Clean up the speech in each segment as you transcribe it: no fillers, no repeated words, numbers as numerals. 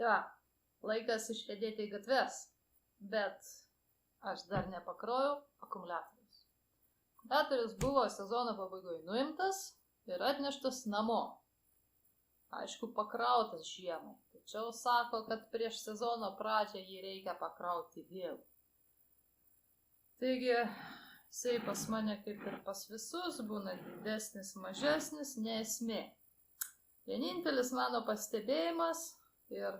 Tai laikas išriedėti į gatves, bet aš dar nepakroviau akumuliatorius. Akumuliatorius buvo sezono pabaigoje nuimtas ir atneštas namo. Aišku, pakrautas žiemai, tačiau sako, kad prieš sezono pradžią jį reikia pakrauti vėl. Taigi, jisai pas mane kaip ir pas visus, būna didesnis, mažesnis, neesmė. Vienintelis mano pastebėjimas ir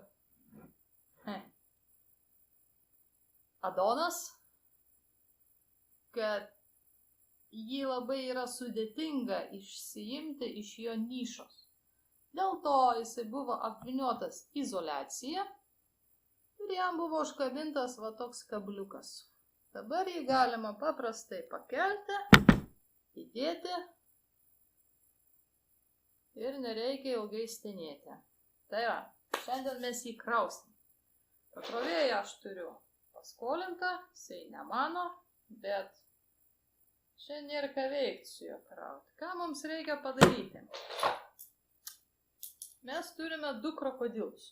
adonas, kad jį labai yra sudėtinga išsiimti iš jo nišos. Dėl to jisai buvo apvyniotas izoliacija ir jam buvo užkabintas va toks kabliukas. Dabar jį galima paprastai pakelti, įdėti ir nereikia ilgai stenėti. Tai šiandien mes jį krausim. Pakrovėją aš turiu paskolintą, jisai ne mano, bet čia nėra ką veikti su juo krauti. Ką mums reikia padaryti? Mes turime 2 krokodilus.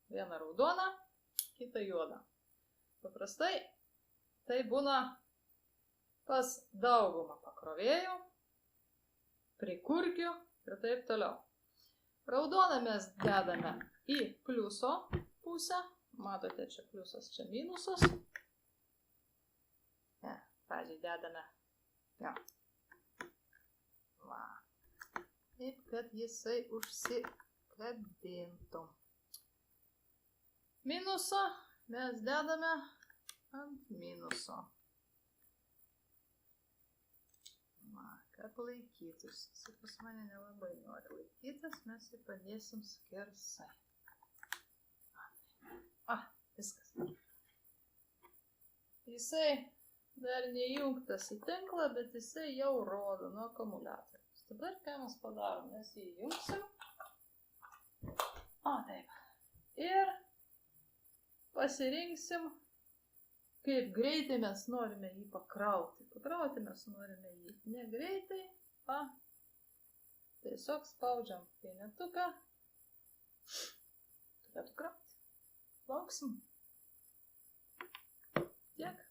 Vieną raudoną, kitą juodą. Paprastai tai būna pas daugumą pakrovėjų, prikurkių ir taip toliau. Raudoną mes dedame į pliuso pusę. Matote, čia pliusas, čia minusas. Pradžiai dedame. Va. Taip, kad jisai užsikabintų. Minusą mes dedame ant minuso. Va, kad laikytųsi. Jisai pas mane nelabai nori laikytis, mes jį padėsim skersai. Viskas. Jisai dar neįjungtas į tinklą, bet jisai jau rodo nuo akumuliatoriaus. Dabar ką mes padarom? Mes jį įjungsim. Taip. Ir pasirinksim, kaip greitai mes norime jį pakrauti. Pakrauti mes norime jį negreitai. Tiesiog spaudžiam vienetuką. Turėtų krauti. Lauksim. Tiek.